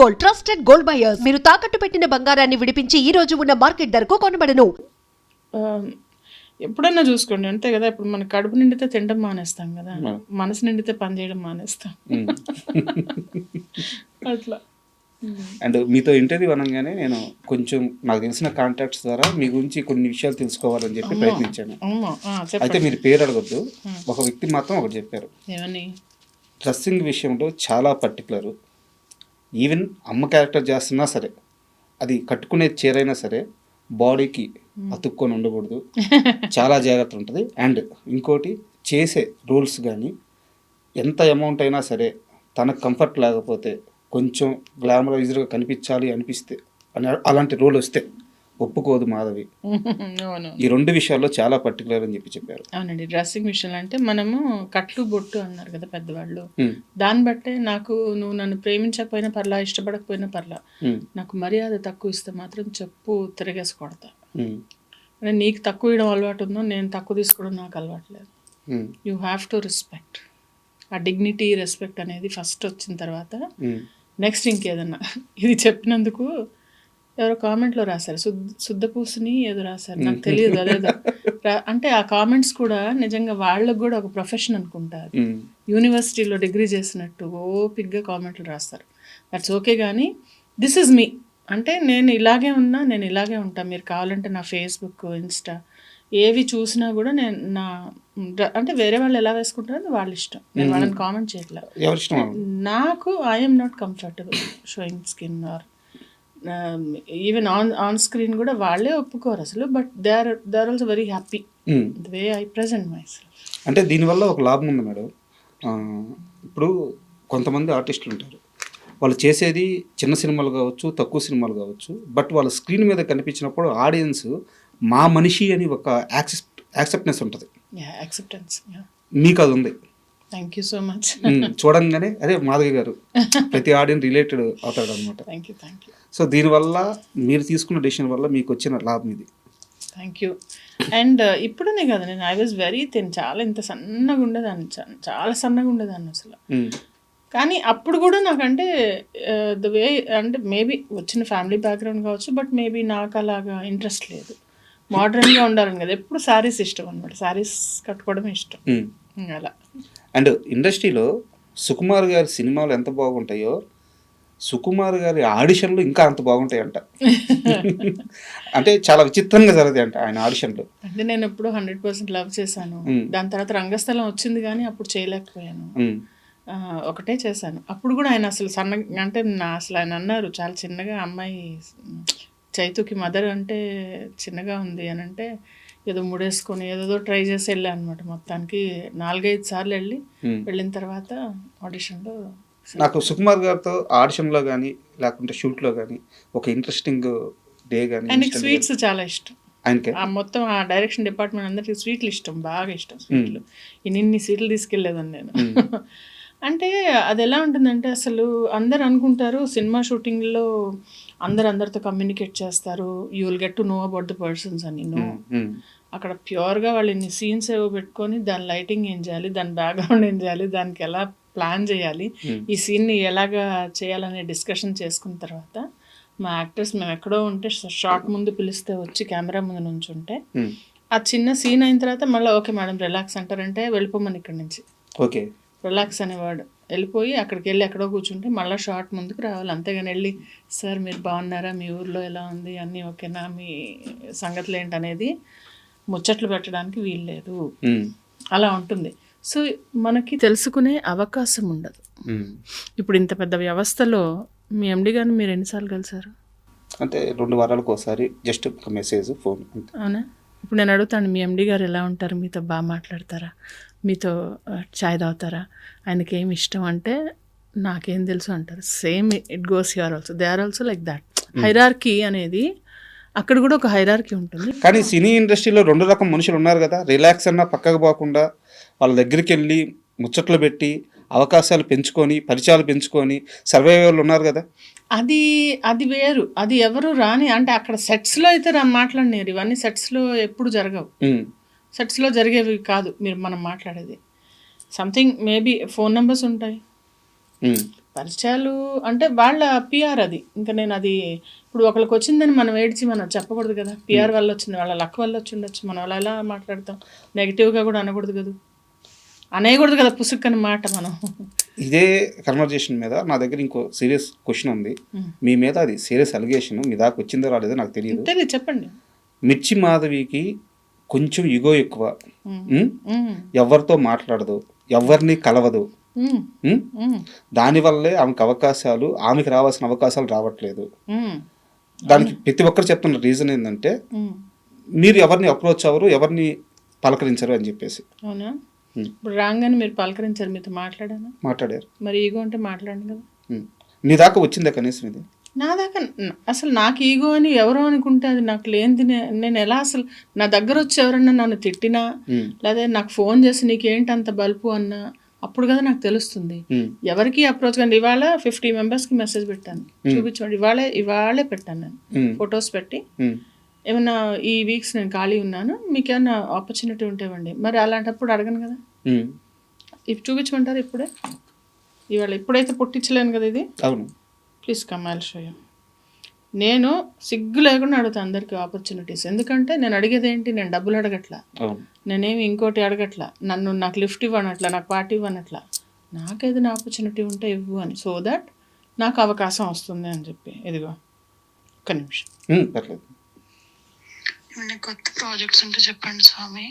Gold, trusted gold buyers. మీరు తాకట్టు పెట్టిన బంగారాన్ని విడిపించి ఈ రోజు ఉన్న మార్కెట్ ధరకు కొనబడను. ఎప్పుడన్నా చూసుకోండి అంతే కదా. ఇప్పుడు మన కడుపు నిండితే తినడం మానేస్తాం కదా, మనసు నిండితే పని చేయడం మానేస్తాం. అట్లా. అండ్ మీతో ఇంటర్వ్యూ అనగానే నేను కొంచెం నాకు తెలిసిన కాంటాక్ట్స్ ద్వారా మీ గురించి కొన్ని విషయాలు తెలుసుకోవాలని చెప్పి ప్రయత్నించాను. అయితే మీరు పేరు అడగొద్దు, ఒక వ్యక్తి మాత్రం ఒకటి చెప్పారు. ఏమని? డ్రెస్సింగ్ విషయంలో చాలా పర్టికులర్. ఈవెన్ అమ్మ క్యారెక్టర్ చేస్తున్నా సరే, అది కట్టుకునే చీరైనా సరే బాడీకి అతుక్కొని ఉండకూడదు, చాలా జాగ్రత్త ఉంటుంది. అండ్ ఇంకోటి, చేసే రోల్స్ కానీ ఎంత అమౌంట్ అయినా సరే తనకు కంఫర్ట్ లేకపోతే కొంచెం గ్లామరైజ్డ్గా కనిపించాలి అనిపిస్తే అలాంటి రోల్ వస్తే ఒప్పుకోదు మాధవి. ఈ రెండు విషయాల్లో చాలా పర్టికులర్ అని చెప్పారు. అవునండి. డ్రెస్సింగ్ విషయంలో అంటే మనము కట్లు బొట్టు అన్నారు కదా పెద్దవాళ్ళు, దాన్ని బట్టే నాకు నువ్వు నన్ను ప్రేమించకపోయినా పర్లా, ఇష్టపడకపోయినా పర్లా, నాకు మర్యాద తక్కువ ఇస్తే మాత్రం చెప్పు తిరగేసి కొడతా. అంటే నీకు తక్కువ ఇవ్వడం అలవాటు ఉందో, నేను తక్కువ తీసుకోవడం నాకు అలవాటు లేదు. You have to respect. ఆ డిగ్నిటీ, రెస్పెక్ట్ అనేది ఫస్ట్ వచ్చిన తర్వాత నెక్స్ట్ ఇంకేదన్నా. ఇది చెప్పినందుకు ఎవరో కామెంట్లో రాశారు, శుద్ధపూసుని ఏదో రాశారు, నాకు తెలియదు అదేదో. అంటే ఆ కామెంట్స్ కూడా నిజంగా వాళ్ళకు కూడా ఒక ప్రొఫెషన్ అనుకుంటారు. యూనివర్సిటీలో డిగ్రీ చేసినట్టు ఓపిక్గా కామెంట్లు రాస్తారు. దట్స్ ఓకే, కానీ దిస్ ఇస్ మీ. అంటే నేను ఇలాగే ఉన్నా, నేను ఇలాగే ఉంటాను. మీరు కావాలంటే నా ఫేస్బుక్, ఇన్స్టా ఏవి చూసినా కూడా నేను నా అంటే వేరే వాళ్ళు ఎలా వేసుకుంటారో వాళ్ళ ఇష్టం, నేను వాళ్ళని కామెంట్ చేయట్లేదు. నాకు I'm not comfortable showing skin or even on screen కూడా వాళ్ళే ఒప్పుకోరు అసలు. But they are also very happy the way I present myself. అంటే దీనివల్ల ఒక లాభం ఉంది మేడం. ఇప్పుడు కొంతమంది ఆర్టిస్టులు ఉంటారు, వాళ్ళు చేసేది చిన్న సినిమాలు కావచ్చు, తక్కువ సినిమాలు కావచ్చు, బట్ వాళ్ళ స్క్రీన్ మీద కనిపించినప్పుడు ఆడియన్స్ మా మనిషి అని ఒక యాక్సెప్టెన్స్ ఉంటుంది. యాక్సెప్టెన్స్ మీకు అది ఉంది. Thank you so much. చూడంగానే అదే మాధవి గారు ప్రతి ఆడియన్స్ రిలేటెడ్ అవుతాడు అనమాట. Thank you, thank you. So దీనివల్ల మీరు తీసుకున్న డెసిషన్ వల్ల మీకు వచ్చిన లాభం ఇది. Thank you. అండ్ ఇప్పుడునే కదా, నేను ఐ వాజ్ వెరీ థిన్, చాలా ఇంత సన్నగా ఉండేదాన్ని, చాలా సన్నగా ఉండేదాన్ని అసలు. కానీ అప్పుడు కూడా నాకంటే ద వే అంటే మేబీ వచ్చిన ఫ్యామిలీ బ్యాక్గ్రౌండ్ కావచ్చు, బట్ మేబీ నాకు అలాగా ఇంట్రెస్ట్ లేదు. మోడర్న్గా ఉండాలని కదా, ఎప్పుడు శారీస్ ఇష్టం అనమాట, శారీస్ కట్టుకోవడం ఇష్టం అలా. అండ్ ఇండస్ట్రీలో సుకుమార్ గారి సినిమాలు ఎంత బాగుంటాయో సుకుమార్ గారి ఆడిషన్లు ఇంకా అంత బాగుంటాయంట. అంటే చాలా విచిత్రంగా జరుగుతాయి అంట ఆయన ఆడిషన్లు. అంటే నేను ఎప్పుడు 100% లవ్ చేశాను. దాని తర్వాత రంగస్థలం వచ్చింది కానీ అప్పుడు చేయలేకపోయాను. ఒకటే చేశాను. అప్పుడు కూడా ఆయన అసలు అంటే అసలు ఆయన అన్నారు చాలా చిన్నగా, అమ్మాయి చైతుకి మదర్ అంటే చిన్నగా ఉంది అని అంటే ఏదో ముడేసుకొని ఏదో ట్రై చేసి వెళ్ళాను అనమాట. మొత్తానికి 4-5 సార్లు వెళ్ళిన తర్వాత ఆడిషన్లో నాకు సుకుమార్ గారితో ఆడిషన్లో కానీ లేకుంటే షూట్లో కానీ ఒక ఇంట్రెస్టింగ్ డే కానీ. ఆయనకి స్వీట్స్ చాలా ఇష్టం. ఆయనకి మొత్తం ఆ డైరెక్షన్ డిపార్ట్మెంట్ అందరికీ స్వీట్లు ఇష్టం, బాగా ఇష్టం స్వీట్లు. ఇన్ని స్వీట్లు తీసుకెళ్ళేదాన్ని నేను. అంటే అది ఎలా ఉంటుందంటే, అసలు అందరు అనుకుంటారు సినిమా షూటింగ్లో అందరితో కమ్యూనికేట్ చేస్తారు, you will get to know about the persons అని. నో, అక్కడ ప్యూర్గా వాళ్ళు ఇన్ని సీన్స్ ఏవో పెట్టుకొని దాని లైటింగ్ ఏం చేయాలి, దాని బ్యాక్గ్రౌండ్ ఏం చేయాలి, దానికి ఎలా ప్లాన్ చేయాలి, ఈ సీన్ని ఎలాగా చేయాలనే డిస్కషన్ చేసుకున్న తర్వాత మా యాక్టర్స్ మేము ఎక్కడో ఉంటే షార్ట్ ముందు పిలిస్తే వచ్చి కెమెరా ముందు నుంచి ఉంటే ఆ చిన్న సీన్ అయిన తర్వాత మళ్ళీ ఓకే మేడం రిలాక్స్ అంటారంటే వెళ్ళిపోమని ఇక్కడి నుంచి. ఓకే, రిలాక్స్ అనేవాడు. వెళ్ళిపోయి అక్కడికి వెళ్ళి ఎక్కడో కూర్చుంటే మళ్ళీ షార్ట్ ముందుకు రావాలి. అంతేగాని వెళ్ళి సార్ మీరు బాగున్నారా, మీ ఊర్లో ఎలా ఉంది, అన్నీ ఓకేనా, మీ సంగతులు ఏంటనేది ముచ్చట్లు పెట్టడానికి వీల్లేదు. అలా ఉంటుంది. సో మనకి తెలుసుకునే అవకాశం ఉండదు. ఇప్పుడు ఇంత పెద్ద వ్యవస్థలో మీ ఎండి గారిని మీరు ఎన్నిసార్లు కలిసారు? అంటే 2 వారాలకు ఒకసారి జస్ట్ ఒక మెసేజ్, ఫోన్. అవునా? ఇప్పుడు నేను అడుగుతాను, మీ ఎండి గారు ఎలా ఉంటారు, మీతో బాగా మాట్లాడతారా, మీతో చాయ్ తాగుతారా, ఆయనకి ఏమి ఇష్టం అంటే నాకేం తెలుసు అంటారు. Same it goes here also, they are also like that. Hierarchy అనేది అక్కడ కూడా ఒక హైరార్కీ ఉంటుంది. కానీ సినీ ఇండస్ట్రీలో 2 రకం మనుషులు ఉన్నారు కదా, రిలాక్స్ అన్నా పక్కకు పోకుండా వాళ్ళ దగ్గరికి వెళ్ళి ముచ్చట్లు పెట్టి అవకాశాలు పెంచుకొని పరిచయాలు పెంచుకొని సర్వైవల్ ఉన్నారు కదా. అది వేరు, అది ఎవరు రాని. అంటే అక్కడ సెట్స్లో అయితే మాట్లాడినారు, ఇవన్నీ సెట్స్లో ఎప్పుడు జరగవు. సెట్స్లో జరిగేవి కాదు మీరు మనం మాట్లాడేది. సంథింగ్ మేబీ ఫోన్ నెంబర్స్ ఉంటాయి, పరిచయాలు అంటే వాళ్ళ పిఆర్ అది. ఇంకా నేను అది ఇప్పుడు ఒకరికి వచ్చిందని మనం ఏడ్చి మనం చెప్పకూడదు కదా. పిఆర్ వల్ల వచ్చింది, వాళ్ళ లక్ వల్ల వచ్చి ఉండొచ్చు. మనం అలా ఎలా మాట్లాడతాం? నెగిటివ్గా కూడా అనకూడదు కదా, అనేయకూడదు కదా పుసుక్కని మాట మనం. ఇదే కన్వర్జేషన్ మీద నా దగ్గర ఇంకో సీరియస్ క్వశ్చన్ ఉంది మీ మీద. అది సీరియస్ అలిగేషన్, మీ దాకా వచ్చిందో రాలేదో నాకు తెలియదు. తెలియదు, చెప్పండి. మిర్చి మాధవికి కొంచెం ఇగో ఎక్కువ. ఎవరితో మాట్లాడదు, ఎవరిని కలవదు. దానివల్లే ఆమెకి రావాల్సిన అవకాశాలు రావట్లేదు. దానికి ప్రతి ఒక్కరు చెప్తున్న రీజన్ ఏంటంటే మీరు ఎవరిని అప్రోచ్ అవ్వరు, ఎవరిని పలకరించరు అని చెప్పేసి. అవునా? ఇప్పుడు రాగానే మీరు పలకరించారు, మీతో మాట్లాడారు. మరి ఈగో అంటే మాట్లాడండి కదా. నీ దాకా వచ్చిందా కనీసం ఇది? నా దాకా అసలు నాకు ఈగో అని ఎవరో అనుకుంటే అది నాకు లేనిది. నేను ఎలా అసలు నా దగ్గర వచ్చి ఎవరన్నా నన్ను తిట్టినా లేదా నాకు ఫోన్ చేసి నీకేంటి అంత బల్పు అన్నా అప్పుడు కదా నాకు తెలుస్తుంది. ఎవరికి అప్రోచ్ కండి. ఇవాళ 50 మెంబర్స్కి మెసేజ్ పెట్టాను, చూపించండి. ఇవాళే పెట్టాను నేను ఫొటోస్ పెట్టి, ఏమన్నా ఈ వీక్స్ నేను ఖాళీ ఉన్నాను, మీకు ఏమన్నా ఆపర్చునిటీ ఉంటే ఇవ్వండి. మరి అలాంటప్పుడు అడగను కదా. ఇప్పుడు చూపించమంటారు ఇప్పుడే? ఇవాళ ఇప్పుడైతే పుట్టించలేను కదా ఇది. అవును, please come I'll show you. నేను సిగ్గు లేకుండా అడుగుతాను అందరికీ ఆపర్చునిటీస్. ఎందుకంటే నేను అడిగేది ఏంటి? నేను డబ్బులు అడగట్లా, నేనేమి ఇంకోటి అడగట్లా, నాకు లిఫ్ట్ ఇవ్వనట్లా, నాకు పార్టీ ఇవ్వనట్లా. నాకేదైనా ఆపర్చునిటీ ఉంటే ఇవ్వు అని, సో దట్ నాకు అవకాశం వస్తుంది అని చెప్పి. ఇదిగో ఒక్క నిమిషం. ఏమైనా కొత్త ప్రాజెక్ట్స్ ఉంటే చెప్పండి స్వామి.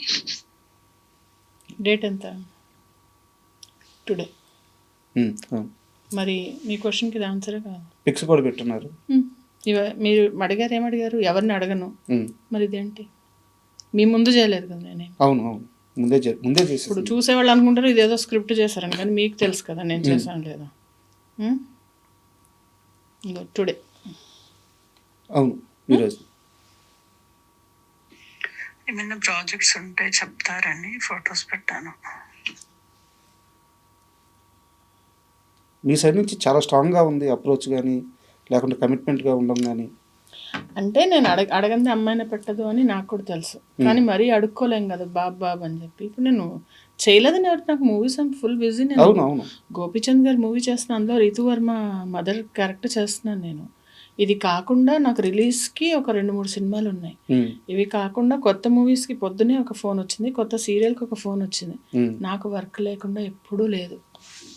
డేట్ ఎంత? టుడే. మరి మీ క్వశ్చన్కి ఇది ఆన్సరే కాదు. పిక్స్ కూడా పెట్టున్నారు. మీరు అడిగారు, ఏమడిగారు? ఎవరిని అడగను. మరి ఇదేంటి? మీ ముందు చేయలేదు కదా నేనే. అవును, ముందే చేసి. ఇప్పుడు చూసేవాళ్ళు అనుకుంటారు ఇదేదో స్క్రిప్ట్ చేశారని, కానీ మీకు తెలుసు కదా నేను చేశాను లేదా. టుడే. అవును, ఈరోజు. ఏమైనా ప్రాజెక్ట్స్ ఉంటే చెప్తారని ఫొటోస్ పెట్టాను. మీ సైడ్ నుంచి చాలా స్ట్రాంగ్గా ఉంది అప్రోచ్, కానీ లేకుంటే కమిట్మెంట్గా ఉండడం కానీ. అంటే నేను అడగంది అమ్మాయినే పెట్టదు అని నాకు కూడా తెలుసు, కానీ మరీ అడుక్కోలేం కదా బాబు అని చెప్పి. ఇప్పుడు నేను చేయలేదని ఎవరు, నాకు మూవీస్ ఫుల్ బిజీ. నేను గోపీచంద్ గారు మూవీ చేస్తున్నాను, అందులో రితువర్మ మదర్ క్యారెక్టర్ చేస్తున్నాను నేను. ఇది కాకుండా నాకు రిలీజ్కి ఒక 2-3 సినిమాలు ఉన్నాయి. ఇవి కాకుండా కొత్త మూవీస్కి పొద్దునే ఒక ఫోన్ వచ్చింది, కొత్త సీరియల్కి ఒక ఫోన్ వచ్చింది. నాకు వర్క్ లేకుండా ఎప్పుడూ లేదు.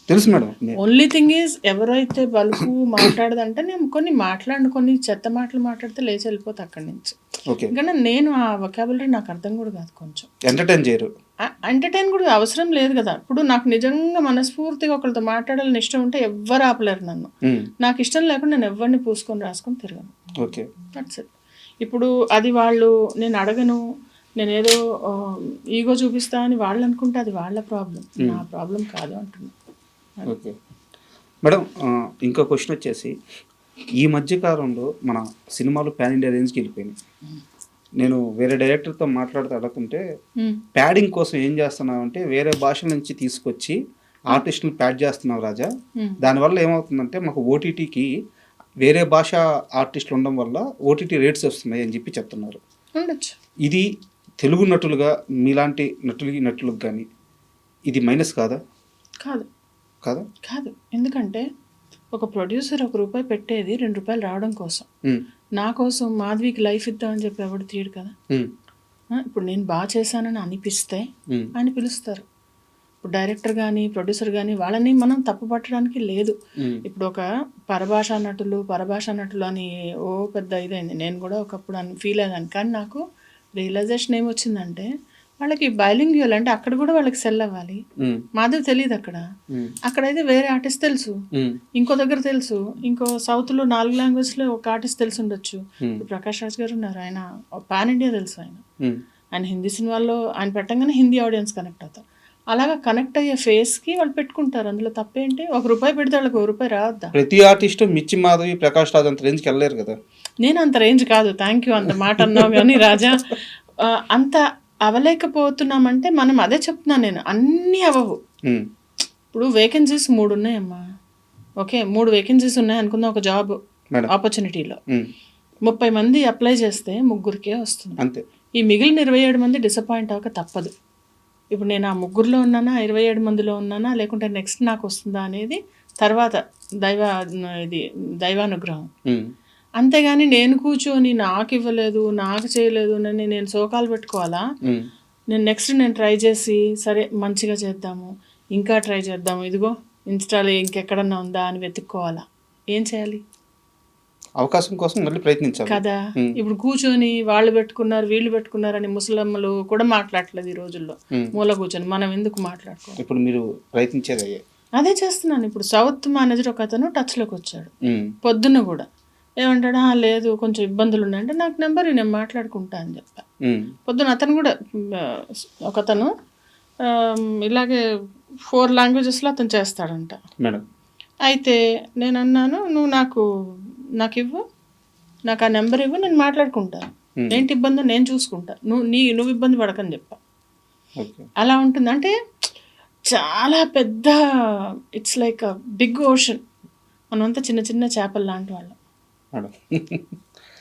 తెలుసు మేడం. ఓన్లీ థింగ్ ఈజ్ ఎవరైతే బలుపు మాట్లాడదంటే నేను కొన్ని చెత్త మాటలు మాట్లాడితే లేచి వెళ్ళిపోతా అక్కడి నుంచి. ఎందుకంటే నేను ఆ వొకాబులరీ నాకు అర్థం కూడా కాదు. కొంచెం ఎంటర్టైన్ కూడా అవసరం లేదు కదా. ఇప్పుడు నాకు నిజంగా మనస్ఫూర్తిగా ఒకరితో మాట్లాడాలని ఇష్టం ఉంటే ఎవ్వరు ఆపలేరు నన్ను. నాకు ఇష్టం లేకుండా నేను ఎవరిని పూసుకొని రాసుకొని తిరగను. That's it. ఇప్పుడు అది వాళ్ళు నేను అడగను, నేనేదో ఈగో చూపిస్తా అని వాళ్ళు అనుకుంటే అది వాళ్ళ ప్రాబ్లం, నా ప్రాబ్లం కాదు అంటున్నా. ఓకే మేడం, ఇంకో క్వశ్చన్ వచ్చేసి, ఈ మధ్యకాలంలో మన సినిమాలు పాన్ ఇండియా రేంజ్కి వెళ్ళిపోయినాయి. నేను వేరే డైరెక్టర్తో మాట్లాడుతూ అడుగుతుంటే ప్యాడింగ్ కోసం ఏం చేస్తున్నావు అంటే వేరే భాషల నుంచి తీసుకొచ్చి ఆర్టిస్టులను ప్యాడ్ చేస్తున్నావు రాజా. దానివల్ల ఏమవుతుందంటే మాకు ఓటీటీకి వేరే భాష ఆర్టిస్టులు ఉండడం వల్ల ఓటీటీ రేట్స్ వస్తున్నాయి అని చెప్పి చెప్తున్నారు. ఇది తెలుగు నటులుగా మీలాంటి నటులకు కానీ ఇది మైనస్ కాదా? కాదు. ఎందుకంటే ఒక ప్రొడ్యూసర్ ₹1 పెట్టేది ₹2 రావడం కోసం. నా కోసం మాధవికి లైఫ్ ఇద్దామని చెప్పి ఎవడు తీయడు కదా. ఇప్పుడు నేను బాగా చేశానని అనిపిస్తే ఆయన పిలుస్తారు. ఇప్పుడు డైరెక్టర్ కానీ ప్రొడ్యూసర్ కానీ వాళ్ళని మనం తప్పు పట్టడానికి లేదు. ఇప్పుడు ఒక పరభాషా నటులు అని పెద్ద ఇదైంది. నేను కూడా ఒకప్పుడు ఫీల్ అయ్యాను. కానీ నాకు రియలైజేషన్ ఏమొచ్చిందంటే వాళ్ళకి బైలింగ్యువల్ అంటే అక్కడ కూడా వాళ్ళకి సెల్ అవ్వాలి. మాధవి తెలియదు అక్కడైతే వేరే ఆర్టిస్ట్ తెలుసు, ఇంకో దగ్గర తెలుసు, ఇంకో సౌత్లో 4 లాంగ్వేజ్లో ఒక ఆర్టిస్ట్ తెలిసి ఉండొచ్చు. ప్రకాష్ రాజ్ గారు ఉన్నారు, ఆయన పాన్ ఇండియా తెలుసు. ఆయన హిందీ సినిమాల్లో ఆయన పెట్టంగానే హిందీ ఆడియన్స్ కనెక్ట్ అవుతారు. అలాగా కనెక్ట్ అయ్యే ఫేస్కి వాళ్ళు పెట్టుకుంటారు. అందులో తప్పేంటి? ₹1 పెడితే వాళ్ళకి ₹1 రావద్దా? ప్రతి ఆర్టిస్ట్ మిర్చి మాధవి, ప్రకాష్ రాజ్ అంత రేంజ్కి వెళ్ళలేరు కదా. నేను అంత రేంజ్ కాదు, థ్యాంక్ యూ, అంత మాట అన్నావు కానీ రాజా. అంత అవలేకపోతున్నామంటే మనం అదే చెప్తున్నాను నేను, అన్నీ అవ్వవు. ఇప్పుడు వేకెన్సీస్ 3 ఉన్నాయమ్మా. ఓకే, 3 వేకెన్సీస్ ఉన్నాయి అనుకుందాం ఒక జాబ్ ఆపర్చునిటీలో. 30 మంది అప్లై చేస్తే 3కే వస్తుంది అంతే. ఈ మిగిలిన 27 మంది డిసప్పాయింట్ అవ్వక తప్పదు. ఇప్పుడు నేను ఆ 3లో ఉన్నానా, 27 మందిలో ఉన్నానా, లేకుంటే నెక్స్ట్ నాకు వస్తుందా అనేది తర్వాత దైవ ఇది దైవానుగ్రహం. ఉమ్, అంతేగాని నేను కూర్చొని నాకు ఇవ్వలేదు, నాకు చేయలేదు అని నేను శోకాలు పెట్టుకోవాలా? ఉమ్, నేను నెక్స్ట్ నేను ట్రై చేసి సరే మంచిగా చేద్దాము, ఇంకా ట్రై చేద్దాము, ఇదిగో ఇన్స్టాలో ఇంకెక్కడన్నా ఉందా అని వెతుక్కోవాలా? ఏం చేయాలి అవకాశం కోసం మళ్ళీ ప్రయత్నించాలి. కదా? ఇప్పుడు కూర్చొని వాళ్ళు పెట్టుకున్నారు వీళ్ళు పెట్టుకున్నారని ముసలమ్మలు కూడా మాట్లాడట్లేదు ఈ రోజుల్లో. ఉమ్. మూల కూర్చొని మనం ఎందుకు మాట్లాడుకోవాలి? ఇప్పుడు మీరు ప్రయత్నించేది అయ్యే. అదే చేస్తున్నాను. ఇప్పుడు సౌత్ మేనేజర్ ఒక అతను టచ్లోకి వచ్చాడు ఉమ్, పొద్దున్న కూడా. ఏమంటాడు, లేదు కొంచెం ఇబ్బందులు ఉన్నాయంటే నాకు నెంబర్ నేను మాట్లాడుకుంటా అని చెప్పా. ఉమ్, పొద్దున అతను కూడా ఒకతను ఇలాగే 4 లాంగ్వేజెస్లో అతను చేస్తాడంట. మేడం. అయితే నేను అన్నాను, నువ్వు నాకు ఇవ్వు, నాకు ఆ నెంబర్ ఇవ్వు, నేను మాట్లాడుకుంటాను. ఏంటి ఇబ్బంది నేను చూసుకుంటా, నువ్వు ఇబ్బంది పడకని చెప్పా. ఓకే. అలా ఉంటుంది. అంటే చాలా పెద్ద, ఇట్స్ లైక్ బిగ్ ఓషన్. మనమంతా చిన్న చిన్న చేపలు లాంటి వాళ్ళం. మేడం